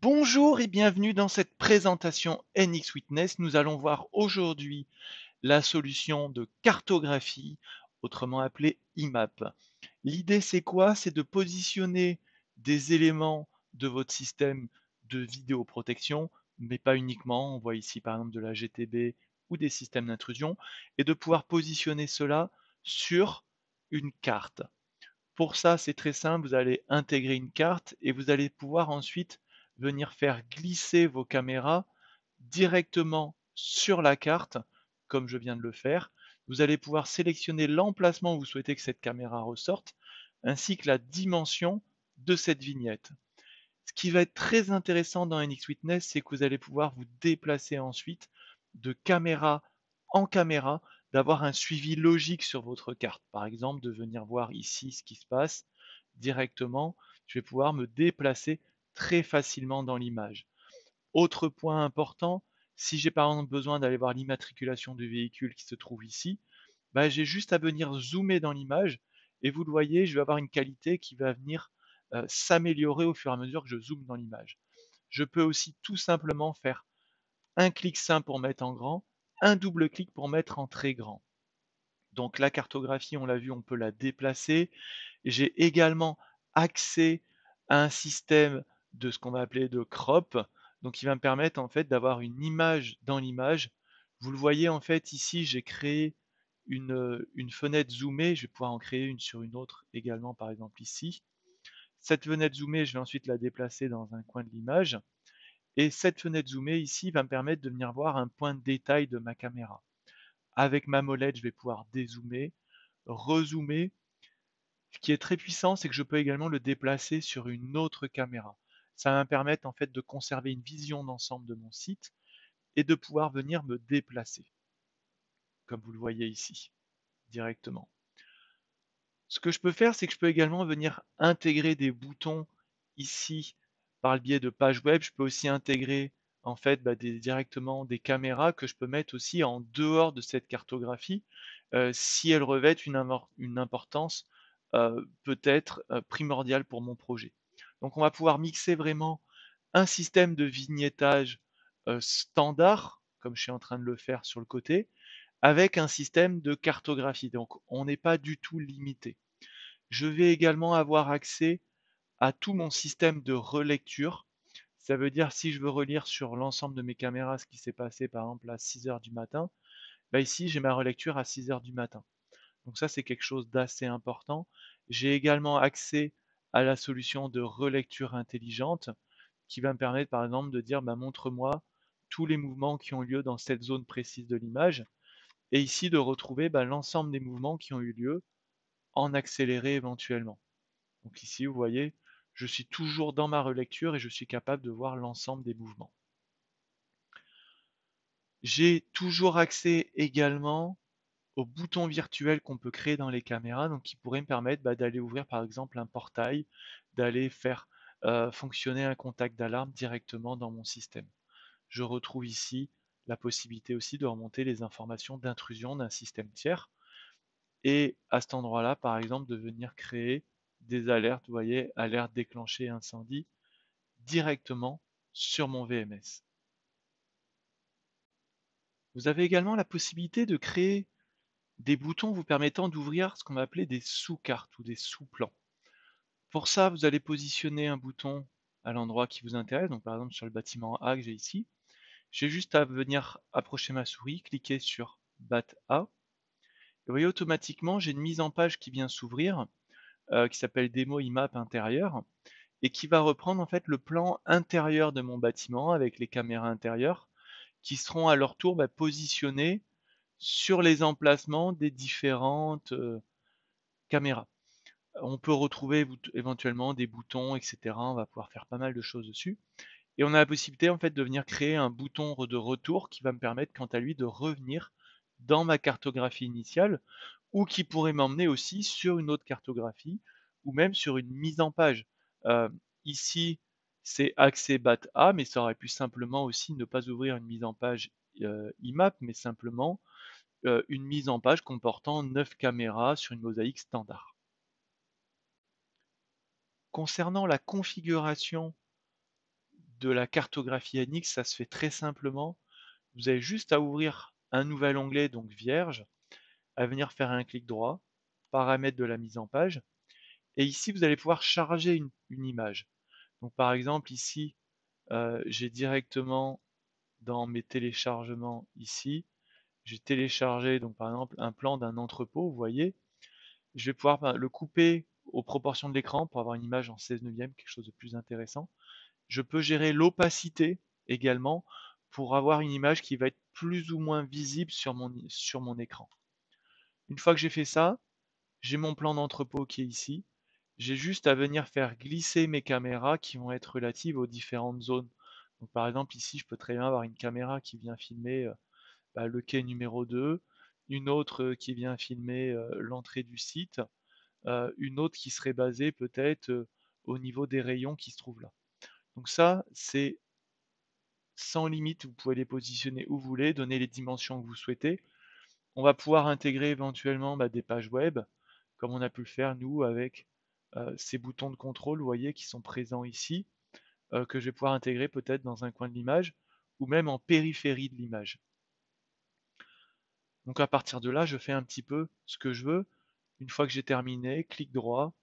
Bonjour et bienvenue dans cette présentation NX Witness. Nous allons voir aujourd'hui la solution de cartographie, autrement appelée IMAP. L'idée c'est quoi? C'est de positionner des éléments de votre système de vidéoprotection, mais pas uniquement. On voit ici par exemple de la GTB ou des systèmes d'intrusion, et de pouvoir positionner cela sur une carte. Pour ça, c'est très simple, vous allez intégrer une carte et vous allez pouvoir ensuite venir faire glisser vos caméras directement sur la carte, comme je viens de le faire. Vous allez pouvoir sélectionner l'emplacement où vous souhaitez que cette caméra ressorte, ainsi que la dimension de cette vignette. Ce qui va être très intéressant dans NX-Witness, c'est que vous allez pouvoir vous déplacer ensuite de caméra en caméra, d'avoir un suivi logique sur votre carte. Par exemple, de venir voir ici ce qui se passe directement. Je vais pouvoir me déplacer très facilement dans l'image. Autre point important, si j'ai par exemple besoin d'aller voir l'immatriculation du véhicule qui se trouve ici, bah, j'ai juste à venir zoomer dans l'image et vous le voyez, je vais avoir une qualité qui va venir s'améliorer au fur et à mesure que je zoome dans l'image. Je peux aussi tout simplement faire un clic simple pour mettre en grand, un double clic pour mettre en très grand. Donc la cartographie, on l'a vu, on peut la déplacer. J'ai également accès à un système de ce qu'on va appeler de crop, donc qui va me permettre en fait d'avoir une image dans l'image. Vous le voyez en fait ici, j'ai créé une fenêtre zoomée, je vais pouvoir en créer une sur une autre également, par exemple ici. Cette fenêtre zoomée, je vais ensuite la déplacer dans un coin de l'image. Et cette fenêtre zoomée ici va me permettre de venir voir un point de détail de ma caméra. Avec ma molette, je vais pouvoir dézoomer, rezoomer. Ce qui est très puissant, c'est que je peux également le déplacer sur une autre caméra. Ça va me permettre en fait de conserver une vision d'ensemble de mon site et de pouvoir venir me déplacer, comme vous le voyez ici, directement. Ce que je peux faire, c'est que je peux également venir intégrer des boutons ici par le biais de pages web. Je peux aussi intégrer en fait directement des caméras que je peux mettre aussi en dehors de cette cartographie si elles revêtent une importance peut-être primordiale pour mon projet. Donc on va pouvoir mixer vraiment un système de vignettage standard, comme je suis en train de le faire sur le côté, avec un système de cartographie. Donc on n'est pas du tout limité. Je vais également avoir accès à tout mon système de relecture. Ça veut dire si je veux relire sur l'ensemble de mes caméras ce qui s'est passé par exemple à 6 heures du matin, bah ici j'ai ma relecture à 6 heures du matin. Donc ça c'est quelque chose d'assez important. J'ai également accès à la solution de relecture intelligente qui va me permettre par exemple de dire bah, montre-moi tous les mouvements qui ont lieu dans cette zone précise de l'image et ici de retrouver bah, l'ensemble des mouvements qui ont eu lieu en accéléré éventuellement. Donc ici, vous voyez, je suis toujours dans ma relecture et je suis capable de voir l'ensemble des mouvements. J'ai toujours accès également aux boutons virtuels qu'on peut créer dans les caméras, donc qui pourraient me permettre d'aller ouvrir par exemple un portail, d'aller faire fonctionner un contact d'alarme directement dans mon système. Je retrouve ici la possibilité aussi de remonter les informations d'intrusion d'un système tiers et à cet endroit-là, par exemple, de venir créer des alertes, vous voyez, alerte déclenchée incendie, directement sur mon VMS. Vous avez également la possibilité de créer des boutons vous permettant d'ouvrir ce qu'on va appeler des sous-cartes ou des sous-plans. Pour ça, vous allez positionner un bouton à l'endroit qui vous intéresse, donc par exemple sur le bâtiment A que j'ai ici. J'ai juste à venir approcher ma souris, cliquer sur BAT A. Et vous voyez automatiquement, j'ai une mise en page qui vient s'ouvrir, qui s'appelle Démo IMAP intérieur, et qui va reprendre en fait le plan intérieur de mon bâtiment avec les caméras intérieures qui seront à leur tour positionnées sur les emplacements des différentes caméras. On peut retrouver éventuellement des boutons, etc. On va pouvoir faire pas mal de choses dessus. Et on a la possibilité en fait de venir créer un bouton de retour qui va me permettre quant à lui de revenir dans ma cartographie initiale ou qui pourrait m'emmener aussi sur une autre cartographie ou même sur une mise en page. Euh, Ici, c'est accès BAT A, mais ça aurait pu simplement aussi ne pas ouvrir une mise en page IMAP, mais simplement une mise en page comportant 9 caméras sur une mosaïque standard. Concernant la configuration de la cartographie NX, ça se fait très simplement. Vous avez juste à ouvrir un nouvel onglet, donc vierge, à venir faire un clic droit, paramètres de la mise en page, et ici vous allez pouvoir charger une image. Donc par exemple ici, j'ai directement dans mes téléchargements ici, j'ai téléchargé donc par exemple un plan d'un entrepôt, vous voyez. Je vais pouvoir le couper aux proportions de l'écran pour avoir une image en 16 neuvième, quelque chose de plus intéressant. Je peux gérer l'opacité également pour avoir une image qui va être plus ou moins visible sur mon écran. Une fois que j'ai fait ça, j'ai mon plan d'entrepôt qui est ici. J'ai juste à venir faire glisser mes caméras qui vont être relatives aux différentes zones. Donc par exemple ici, je peux très bien avoir une caméra qui vient filmer le quai numéro 2, une autre qui vient filmer l'entrée du site, une autre qui serait basée peut-être au niveau des rayons qui se trouvent là. Donc ça, c'est sans limite, vous pouvez les positionner où vous voulez, donner les dimensions que vous souhaitez. On va pouvoir intégrer éventuellement des pages web, comme on a pu le faire nous avec ces boutons de contrôle, vous voyez, qui sont présents ici, que je vais pouvoir intégrer peut-être dans un coin de l'image, ou même en périphérie de l'image. Donc à partir de là, je fais un petit peu ce que je veux. Une fois que j'ai terminé, clic droit,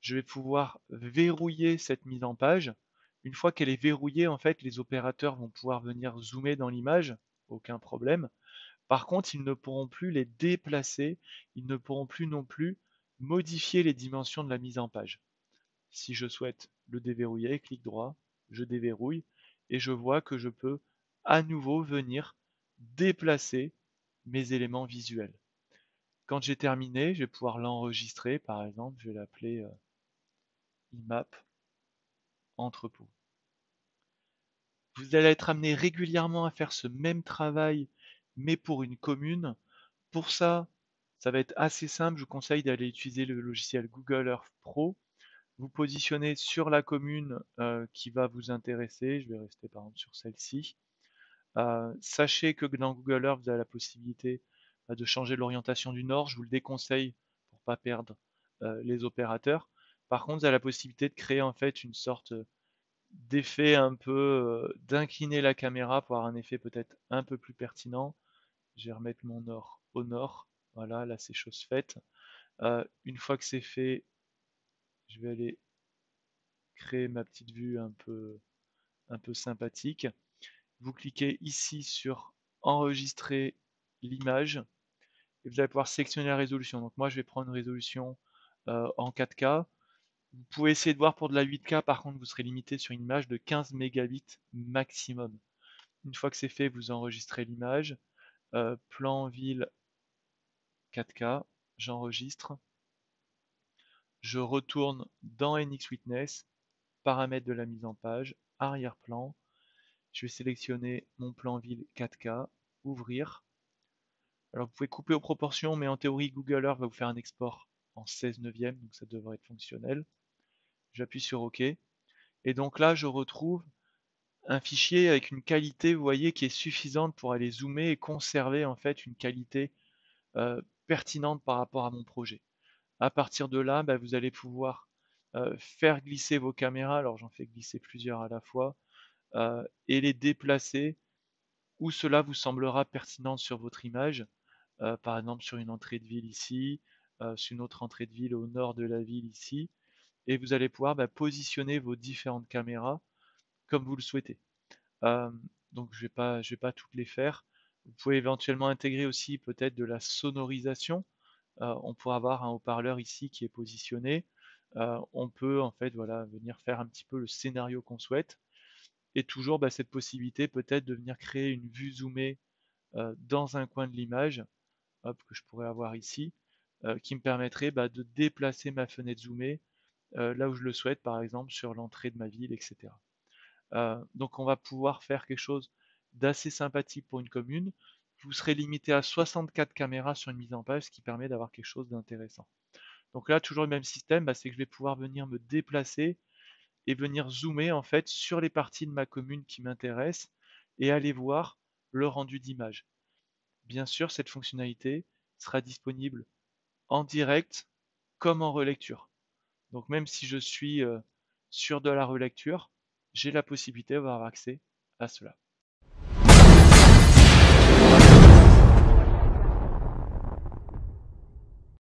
je vais pouvoir verrouiller cette mise en page. Une fois qu'elle est verrouillée, en fait, les opérateurs vont pouvoir venir zoomer dans l'image, aucun problème. Par contre, ils ne pourront plus les déplacer, ils ne pourront plus non plus modifier les dimensions de la mise en page. Si je souhaite le déverrouiller, clic droit, je déverrouille et je vois que je peux à nouveau venir déplacer mes éléments visuels. Quand j'ai terminé, je vais pouvoir l'enregistrer, par exemple, je vais l'appeler IMAP entrepôt. Vous allez être amené régulièrement à faire ce même travail, mais pour une commune. Pour ça, ça va être assez simple. Je vous conseille d'aller utiliser le logiciel Google Earth Pro. Vous positionnez sur la commune qui va vous intéresser. Je vais rester par exemple sur celle-ci. Sachez que dans Google Earth, vous avez la possibilité de changer l'orientation du nord. Je vous le déconseille pour ne pas perdre les opérateurs. Par contre, vous avez la possibilité de créer en fait une sorte d'effet un peu d'incliner la caméra pour avoir un effet peut-être un peu plus pertinent. Je vais remettre mon nord au nord. Voilà, là c'est chose faite. Une fois que c'est fait, je vais aller créer ma petite vue un peu sympathique. Vous cliquez ici sur enregistrer l'image et vous allez pouvoir sélectionner la résolution. Donc moi je vais prendre une résolution en 4K. Vous pouvez essayer de voir pour de la 8K, par contre vous serez limité sur une image de 15 mégabits maximum. Une fois que c'est fait, vous enregistrez l'image. Plan ville 4K, j'enregistre. Je retourne dans NX Witness, paramètres de la mise en page, arrière-plan. Je vais sélectionner mon plan ville 4K, ouvrir. Alors vous pouvez couper aux proportions, mais en théorie Google Earth va vous faire un export en 16 neuvième, donc ça devrait être fonctionnel. J'appuie sur OK. Et donc là, je retrouve un fichier avec une qualité, vous voyez, qui est suffisante pour aller zoomer et conserver en fait une qualité pertinente par rapport à mon projet. À partir de là, vous allez pouvoir faire glisser vos caméras, alors j'en fais glisser plusieurs à la fois, et les déplacer où cela vous semblera pertinent sur votre image, par exemple sur une entrée de ville ici, sur une autre entrée de ville au nord de la ville ici, et vous allez pouvoir positionner vos différentes caméras comme vous le souhaitez. Euh, donc je vais pas toutes les faire. Vous pouvez éventuellement intégrer aussi peut-être de la sonorisation. On pourra avoir un haut-parleur ici qui est positionné. On peut en fait voilà, venir faire un petit peu le scénario qu'on souhaite. Et toujours cette possibilité peut-être de venir créer une vue zoomée dans un coin de l'image, que je pourrais avoir ici, qui me permettrait de déplacer ma fenêtre zoomée là où je le souhaite, par exemple sur l'entrée de ma ville, etc. Donc on va pouvoir faire quelque chose d'assez sympathique pour une commune. Vous serez limité à 64 caméras sur une mise en page, ce qui permet d'avoir quelque chose d'intéressant. Donc là, toujours le même système, c'est que je vais pouvoir venir me déplacer et venir zoomer en fait sur les parties de ma commune qui m'intéressent et aller voir le rendu d'image. Bien sûr, cette fonctionnalité sera disponible en direct comme en relecture. Donc même si je suis sur de la relecture, j'ai la possibilité d'avoir accès à cela.